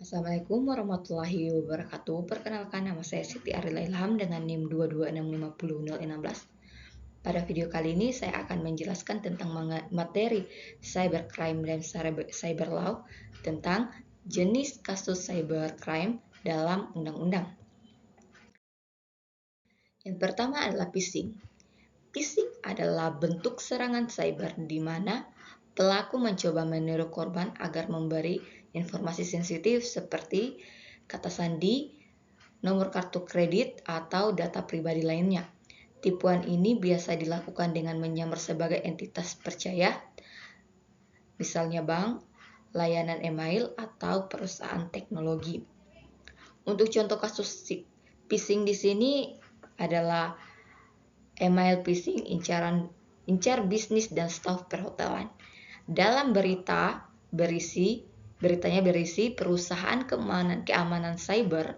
Assalamualaikum warahmatullahi wabarakatuh. Perkenalkan, nama saya Siti Arila Ilham dengan NIM 2265016. Pada video kali ini saya akan menjelaskan tentang materi cybercrime dan cyber law tentang jenis kasus cybercrime dalam undang-undang. Yang pertama adalah phishing. Phishing adalah bentuk serangan cyber di mana pelaku mencoba meniru korban agar memberi informasi sensitif seperti kata sandi, nomor kartu kredit, atau data pribadi lainnya. Tipuan ini biasa dilakukan dengan menyamar sebagai entitas percaya, misalnya bank, layanan email, atau perusahaan teknologi. Untuk contoh kasus phishing di sini adalah email phishing incar bisnis dan staf perhotelan. Dalam beritanya berisi perusahaan keamanan cyber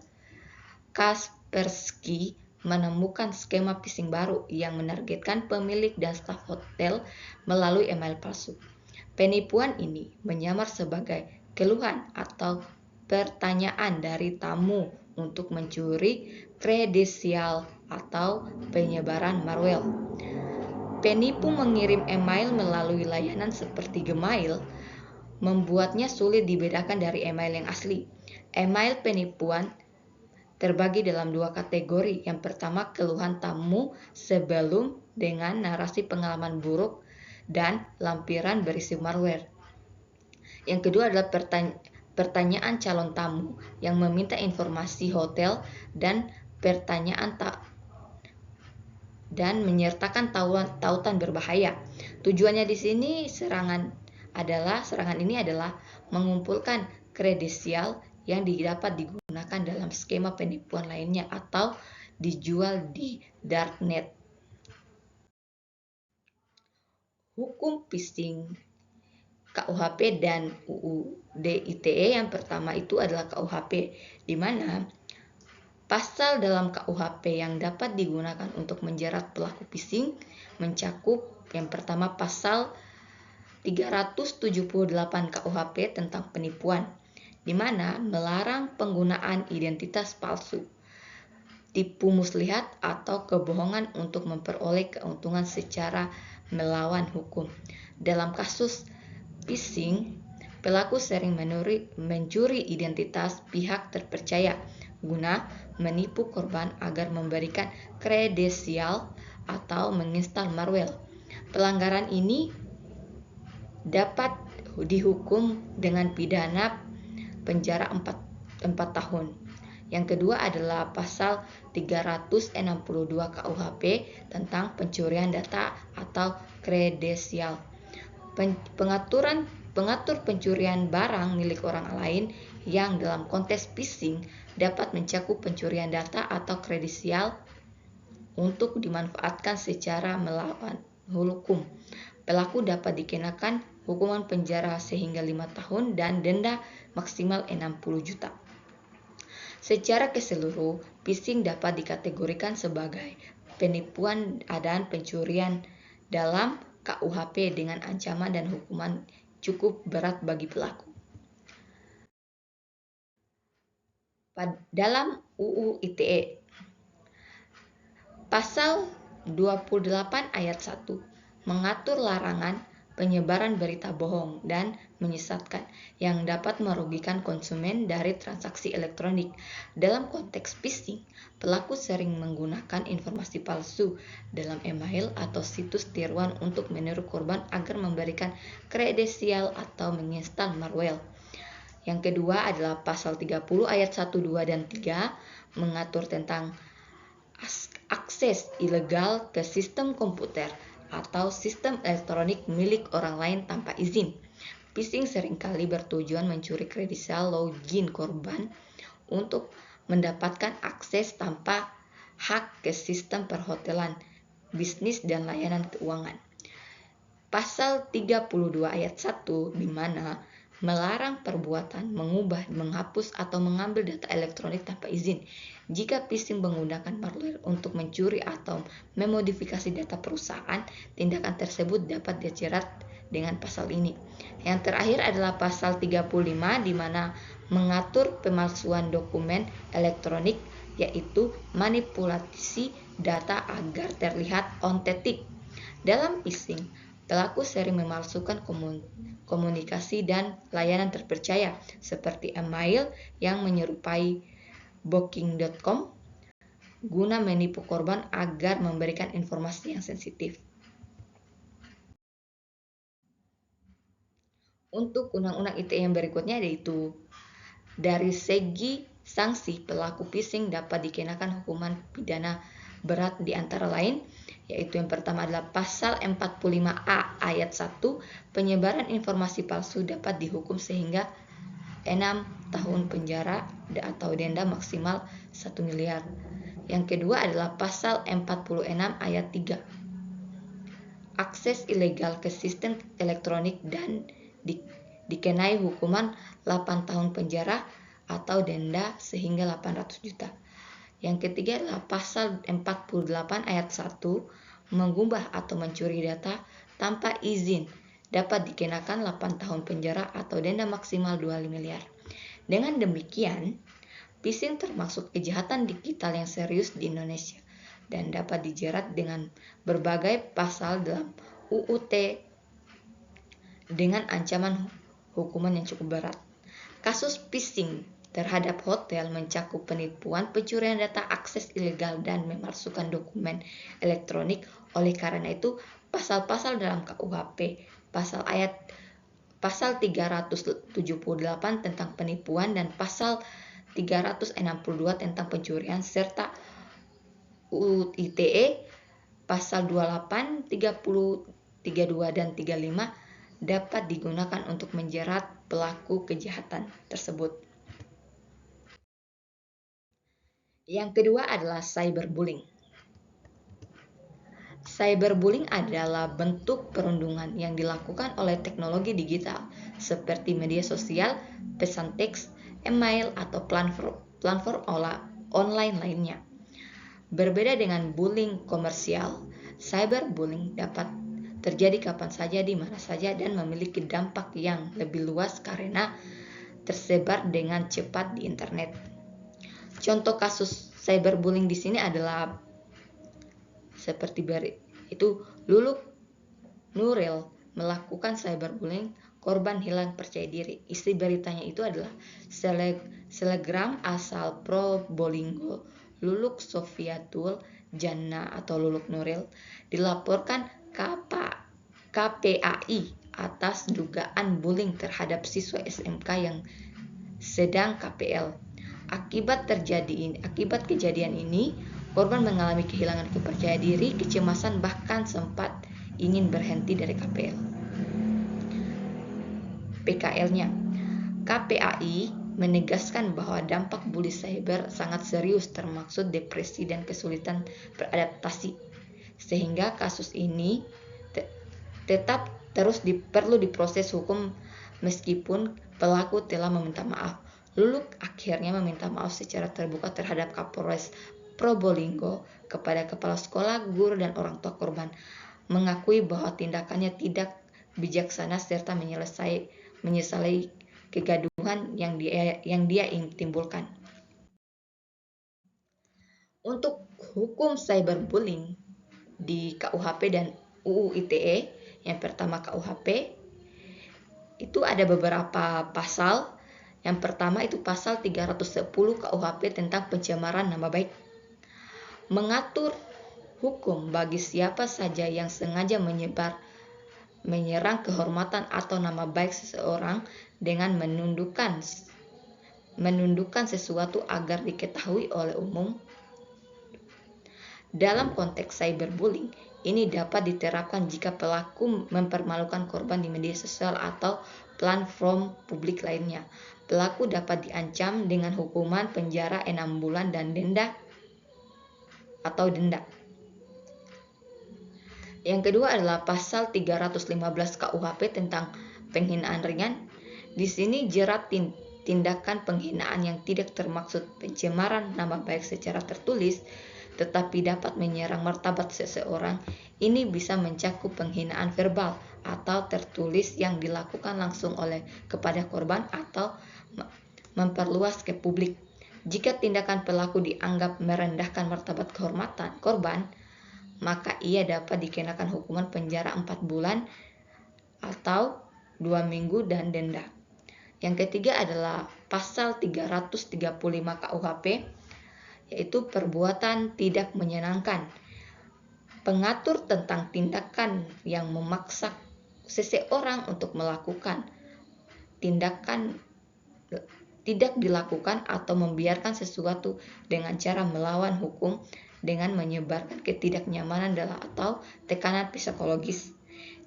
Kaspersky menemukan skema phishing baru yang menargetkan pemilik dan staf hotel melalui email palsu. Penipuan ini menyamar sebagai keluhan atau pertanyaan dari tamu untuk mencuri kredensial atau penyebaran malware. Penipu mengirim email melalui layanan seperti Gmail, membuatnya sulit dibedakan dari email yang asli. Email penipuan terbagi dalam dua kategori. Yang pertama, keluhan tamu sebelum dengan narasi pengalaman buruk dan lampiran berisi malware. Yang kedua adalah pertanyaan calon tamu yang meminta informasi hotel dan menyertakan tautan berbahaya. Tujuannya di sini serangan ini adalah mengumpulkan kredensial yang dapat digunakan dalam skema penipuan lainnya atau dijual di darknet. Hukum phishing KUHP dan UU ITE yang pertama itu adalah KUHP, di mana pasal dalam KUHP yang dapat digunakan untuk menjerat pelaku phishing mencakup yang pertama pasal 378 KUHP tentang penipuan, di mana melarang penggunaan identitas palsu, tipu muslihat, atau kebohongan untuk memperoleh keuntungan secara melawan hukum. Dalam kasus phishing, pelaku sering mencuri identitas pihak terpercaya guna menipu korban agar memberikan kredensial atau menginstal malware. Pelanggaran ini dapat dihukum dengan pidana penjara 4 tahun. Yang kedua adalah pasal 362 KUHP tentang pencurian data atau kredensial. Pengatur pencurian barang milik orang lain yang dalam konteks phishing dapat mencakup pencurian data atau kredensial untuk dimanfaatkan secara melawan hukum. Pelaku dapat dikenakan hukuman penjara sehingga 5 tahun dan denda maksimal 60 juta. Secara keseluruhan, phishing dapat dikategorikan sebagai penipuan dan pencurian dalam KUHP dengan ancaman dan hukuman cukup berat bagi pelaku. Dalam UU ITE, pasal 28 ayat 1 mengatur larangan penyebaran berita bohong dan menyesatkan yang dapat merugikan konsumen dari transaksi elektronik. Dalam konteks phishing, pelaku sering menggunakan informasi palsu dalam email atau situs tiruan untuk meniru korban agar memberikan kredensial atau menginstal malware. Yang kedua adalah pasal 30 ayat 1, 2, dan 3 mengatur tentang akses ilegal ke sistem komputer atau sistem elektronik milik orang lain tanpa izin. Phishing seringkali bertujuan mencuri kredensial login korban untuk mendapatkan akses tanpa hak ke sistem perhotelan, bisnis, dan layanan keuangan. Pasal 32 ayat 1 di mana melarang perbuatan mengubah, menghapus, atau mengambil data elektronik tanpa izin. Jika phishing menggunakan malware untuk mencuri atau memodifikasi data perusahaan, tindakan tersebut dapat dijerat dengan pasal ini. Yang terakhir adalah pasal 35 di mana mengatur pemalsuan dokumen elektronik, yaitu manipulasi data agar terlihat otentik. Dalam phishing, pelaku sering memalsukan komunikasi dan layanan terpercaya seperti email yang menyerupai booking.com guna menipu korban agar memberikan informasi yang sensitif. Untuk undang-undang ITE yang berikutnya yaitu dari segi sanksi, pelaku phishing dapat dikenakan hukuman pidana berat di antara lain, yaitu yang pertama adalah pasal 45A ayat 1, penyebaran informasi palsu dapat dihukum sehingga 6 tahun penjara atau denda maksimal 1 miliar. Yang kedua adalah pasal 46 ayat 3, akses ilegal ke sistem elektronik dan dikenai hukuman 8 tahun penjara atau denda sehingga 800 juta. Yang ketiga adalah pasal 48 ayat 1, mengubah atau mencuri data tanpa izin dapat dikenakan 8 tahun penjara atau denda maksimal 2 miliar. Dengan demikian, phishing termasuk kejahatan digital yang serius di Indonesia dan dapat dijerat dengan berbagai pasal dalam UU ITE dengan ancaman hukuman yang cukup berat. Kasus phishing terhadap hotel mencakup penipuan, pencurian data, akses ilegal, dan memalsukan dokumen elektronik. Oleh karena itu, pasal-pasal dalam KUHP, pasal 378 tentang penipuan dan pasal 362 tentang pencurian serta UU ITE pasal 28, 30, 32 dan 35 dapat digunakan untuk menjerat pelaku kejahatan tersebut. Yang kedua adalah cyberbullying. Cyberbullying adalah bentuk perundungan yang dilakukan oleh teknologi digital seperti media sosial, pesan teks, email, atau platform online lainnya. Berbeda dengan bullying komersial, cyberbullying dapat terjadi kapan saja, di mana saja, dan memiliki dampak yang lebih luas karena tersebar dengan cepat di internet. Contoh kasus cyberbullying di sini adalah seperti itu Luluk Nuril melakukan cyberbullying, korban hilang percaya diri. Isi beritanya itu adalah selegram asal Probolinggo, Luluk Sofiatul Janna atau Luluk Nuril dilaporkan KPAI atas dugaan bullying terhadap siswa SMK yang sedang KPL. Akibat kejadian ini, korban mengalami kehilangan kepercayaan diri, kecemasan, bahkan sempat ingin berhenti dari PKL-nya. KPAI menegaskan bahwa dampak bully cyber sangat serius, termasuk depresi dan kesulitan beradaptasi, sehingga kasus ini tetap perlu diproses hukum meskipun pelaku telah meminta maaf. Luluk akhirnya meminta maaf secara terbuka terhadap Kapolres Probolinggo kepada kepala sekolah, guru, dan orang tua korban, mengakui bahwa tindakannya tidak bijaksana serta menyesali kegaduhan yang dia timbulkan. Untuk hukum cyberbullying di KUHP dan UU ITE, yang pertama KUHP itu ada beberapa pasal. Yang pertama itu pasal 310 KUHP tentang pencemaran nama baik, mengatur hukum bagi siapa saja yang sengaja menyerang kehormatan atau nama baik seseorang dengan menundukkan sesuatu agar diketahui oleh umum. Dalam konteks cyberbullying, ini dapat diterapkan jika pelaku mempermalukan korban di media sosial atau platform publik lainnya. Pelaku dapat diancam dengan hukuman penjara 6 bulan dan denda. Yang kedua adalah pasal 315 KUHP tentang penghinaan ringan. Di sini jerat tindakan penghinaan yang tidak termaksud pencemaran nama baik secara tertulis tetapi dapat menyerang martabat seseorang. Ini bisa mencakup penghinaan verbal atau tertulis yang dilakukan langsung oleh kepada korban atau memperluas ke publik. Jika tindakan pelaku dianggap merendahkan martabat kehormatan korban, maka ia dapat dikenakan hukuman penjara 4 bulan atau 2 minggu dan denda. Yang ketiga adalah pasal 335 KUHP, yaitu perbuatan tidak menyenangkan. Pengatur tentang tindakan yang memaksa seseorang untuk melakukan tindakan tidak dilakukan atau membiarkan sesuatu dengan cara melawan hukum dengan menyebarkan ketidaknyamanan atau tekanan psikologis.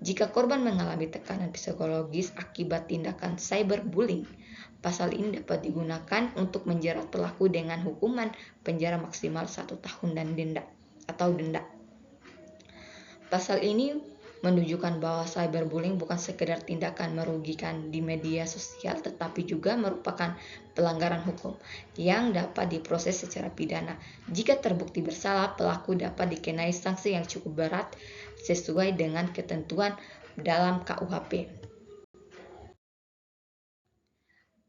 Jika korban mengalami tekanan psikologis akibat tindakan cyberbullying, pasal ini dapat digunakan untuk menjerat pelaku dengan hukuman penjara maksimal 1 tahun dan denda. Pasal ini menunjukkan bahwa cyberbullying bukan sekedar tindakan merugikan di media sosial, tetapi juga merupakan pelanggaran hukum yang dapat diproses secara pidana. Jika terbukti bersalah, pelaku dapat dikenai sanksi yang cukup berat sesuai dengan ketentuan dalam KUHP.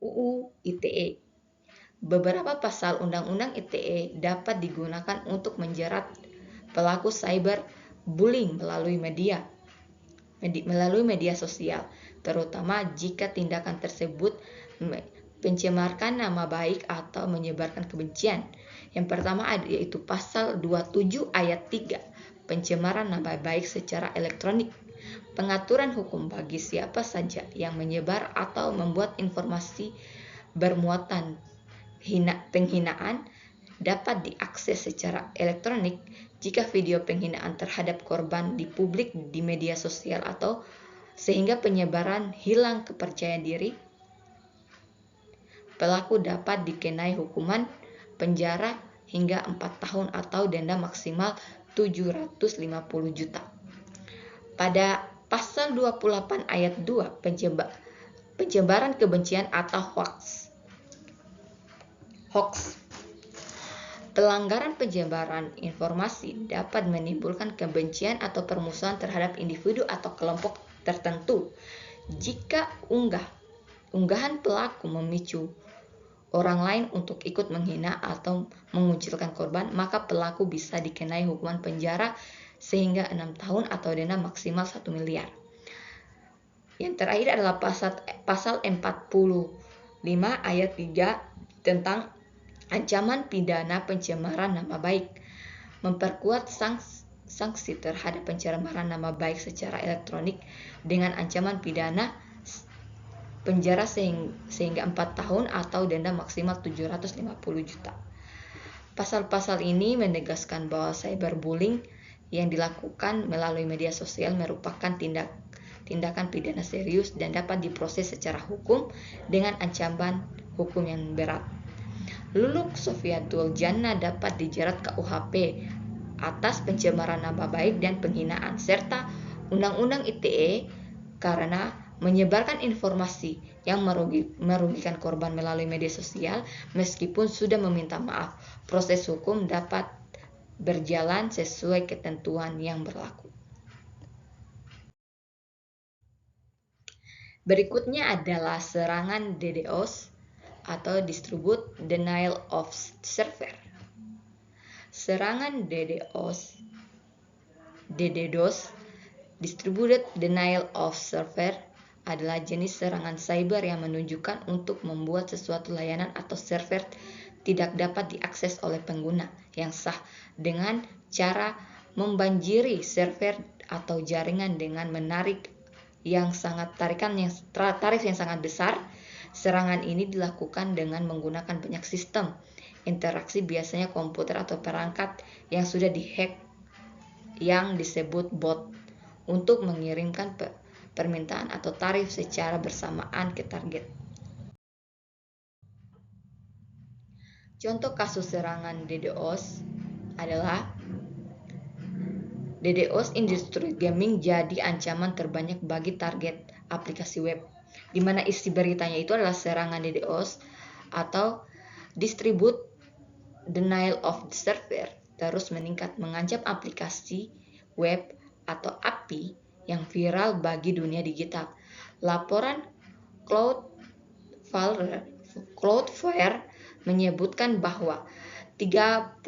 UU ITE. Beberapa pasal Undang-Undang ITE dapat digunakan untuk menjerat pelaku cyberbullying melalui media sosial, terutama jika tindakan tersebut mencemarkan nama baik atau menyebarkan kebencian. Yang pertama yaitu pasal 27 ayat 3, pencemaran nama baik secara elektronik. Pengaturan hukum bagi siapa saja yang menyebar atau membuat informasi bermuatan penghinaan dapat diakses secara elektronik jika video penghinaan terhadap korban dipublik di media sosial atau sehingga penyebaran hilang kepercayaan diri. Pelaku dapat dikenai hukuman penjara hingga 4 tahun atau denda maksimal 750 juta. Pada pasal 28 ayat 2, penyebaran kebencian atau hoax. Pelanggaran penyebaran informasi dapat menimbulkan kebencian atau permusuhan terhadap individu atau kelompok tertentu. Jika unggahan pelaku memicu orang lain untuk ikut menghina atau mengucilkan korban, maka pelaku bisa dikenai hukuman penjara sehingga 6 tahun atau denda maksimal 1 miliar. Yang terakhir adalah pasal 45 ayat 3 tentang ancaman pidana pencemaran nama baik, memperkuat sanksi terhadap pencemaran nama baik secara elektronik dengan ancaman pidana penjara sehingga 4 tahun atau denda maksimal 750 juta. Pasal-pasal ini menegaskan bahwa cyberbullying yang dilakukan melalui media sosial merupakan tindakan pidana serius dan dapat diproses secara hukum dengan ancaman hukum yang berat. Luluk Sofiatul Jannah dapat dijerat KUHP atas pencemaran nama baik dan penghinaan serta Undang-Undang ITE karena menyebarkan informasi yang merugikan korban melalui media sosial meskipun sudah meminta maaf. Proses hukum dapat berjalan sesuai ketentuan yang berlaku. Berikutnya adalah serangan DDoS atau Distributed Denial of Server. Serangan DDoS, Distributed Denial of Server, adalah jenis serangan cyber yang menunjukkan untuk membuat sesuatu layanan atau server tidak dapat diakses oleh pengguna yang sah dengan cara membanjiri server atau jaringan dengan menarik tarif yang sangat besar. Serangan ini dilakukan dengan menggunakan banyak sistem interaksi, biasanya komputer atau perangkat yang sudah dihack yang disebut bot, untuk mengirimkan permintaan atau tarif secara bersamaan ke target. Contoh kasus serangan DDoS adalah DDoS industri gaming jadi ancaman terbanyak bagi target aplikasi web, di mana isi beritanya itu adalah serangan DDoS atau Distributed Denial of Server terus meningkat, mengancam aplikasi web atau API yang viral bagi dunia digital. Laporan Cloudflare menyebutkan bahwa 37,1%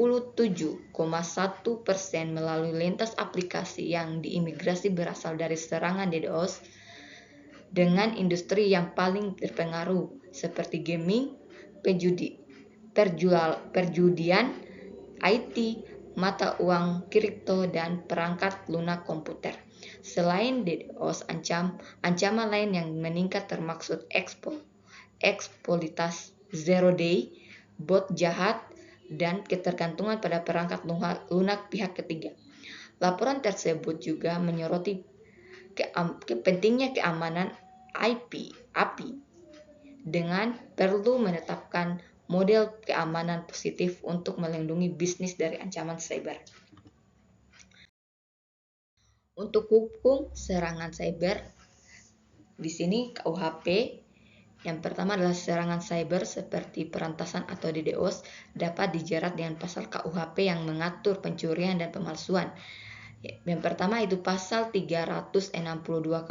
melalui lintas aplikasi yang diimigrasi berasal dari serangan DDoS, dengan industri yang paling terpengaruh seperti gaming, perjudian, IT, mata uang kripto, dan perangkat lunak komputer. Selain DDoS, ancaman lain yang meningkat termasuk eksploitasi zero day, bot jahat, dan ketergantungan pada perangkat lunak pihak ketiga. Laporan tersebut juga menyoroti pentingnya keamanan API dengan perlu menetapkan model keamanan positif untuk melindungi bisnis dari ancaman cyber. Untuk hukum serangan cyber, di sini KUHP yang pertama adalah serangan cyber seperti perantasan atau DDoS dapat dijerat dengan pasal KUHP yang mengatur pencurian dan pemalsuan. Yang pertama itu pasal 362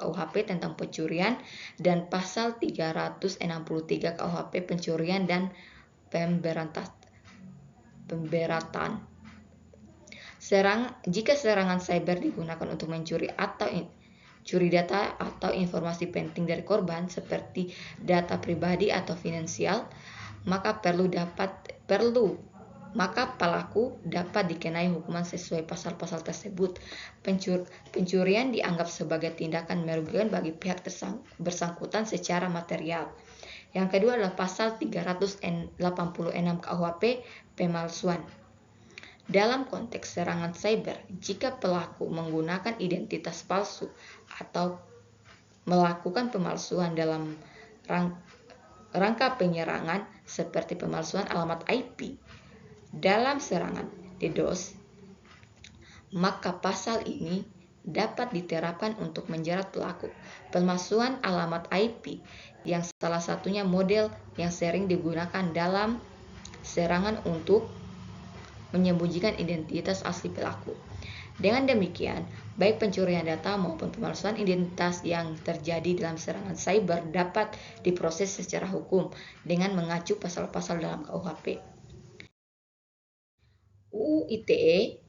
KUHP tentang pencurian dan pasal 363 KUHP pencurian dan pemberatan. Jika serangan cyber digunakan untuk mencuri atau curi data atau informasi penting dari korban seperti data pribadi atau finansial, maka pelaku dapat dikenai hukuman sesuai pasal-pasal tersebut. Pencurian dianggap sebagai tindakan merugikan bagi pihak bersangkutan secara material. Yang kedua adalah pasal 386 KUHP pemalsuan. Dalam konteks serangan cyber, jika pelaku menggunakan identitas palsu atau melakukan pemalsuan dalam rangka penyerangan seperti pemalsuan alamat IP dalam serangan DDoS, maka pasal ini dapat diterapkan untuk menjerat pelaku. Pemalsuan alamat IP yang salah satunya model yang sering digunakan dalam serangan untuk menyembunyikan identitas asli pelaku. Dengan demikian, baik pencurian data maupun pemalsuan identitas yang terjadi dalam serangan cyber dapat diproses secara hukum dengan mengacu pasal-pasal dalam KUHP. UU ITE.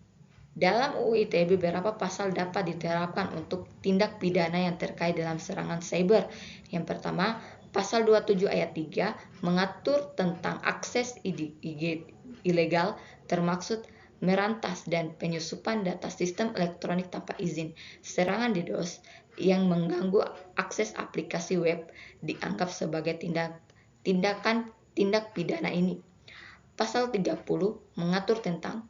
Dalam UU ITE beberapa pasal dapat diterapkan untuk tindak pidana yang terkait dalam serangan cyber. Yang pertama, pasal 27 ayat 3 mengatur tentang akses ilegal termaksud merantas dan penyusupan data sistem elektronik tanpa izin. Serangan DDoS yang mengganggu akses aplikasi web dianggap sebagai tindak pidana ini. Pasal 30 mengatur tentang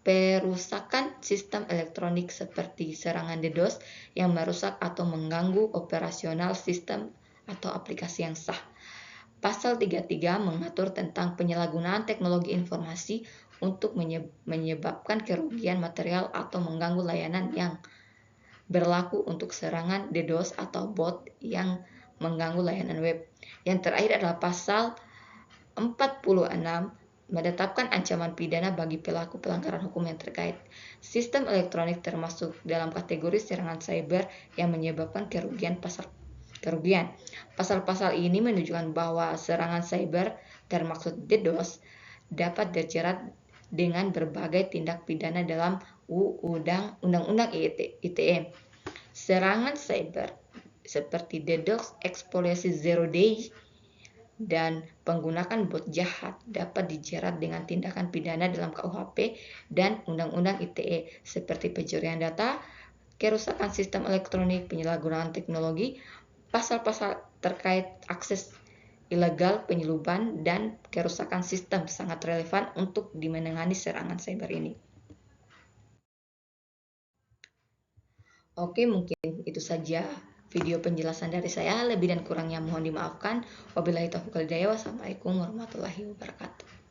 perusakan sistem elektronik seperti serangan DDoS yang merusak atau mengganggu operasional sistem atau aplikasi yang sah. Pasal 33 mengatur tentang penyalahgunaan teknologi informasi untuk menyebabkan kerugian material atau mengganggu layanan yang berlaku untuk serangan DDoS atau bot yang mengganggu layanan web. Yang terakhir adalah pasal 46 menetapkan ancaman pidana bagi pelaku pelanggaran hukum yang terkait. Sistem elektronik termasuk dalam kategori serangan cyber yang menyebabkan kerugian. Pasal-pasal ini menunjukkan bahwa serangan cyber termaksud DDoS dapat dijerat dengan berbagai tindak pidana dalam Undang-Undang ITE. Serangan cyber seperti DDoS, eksploitasi zero day, dan penggunaan bot jahat dapat dijerat dengan tindakan pidana dalam KUHP dan Undang-Undang ITE seperti pencurian data, kerusakan sistem elektronik, penyalahgunaan teknologi. Pasal-pasal terkait akses ilegal, penyelundupan, dan kerusakan sistem sangat relevan untuk menangani serangan cyber ini. Oke, mungkin itu saja video penjelasan dari saya. Lebih dan kurangnya mohon dimaafkan. Wabillahi taufiq wal hidayah. Wassalamualaikum warahmatullahi wabarakatuh.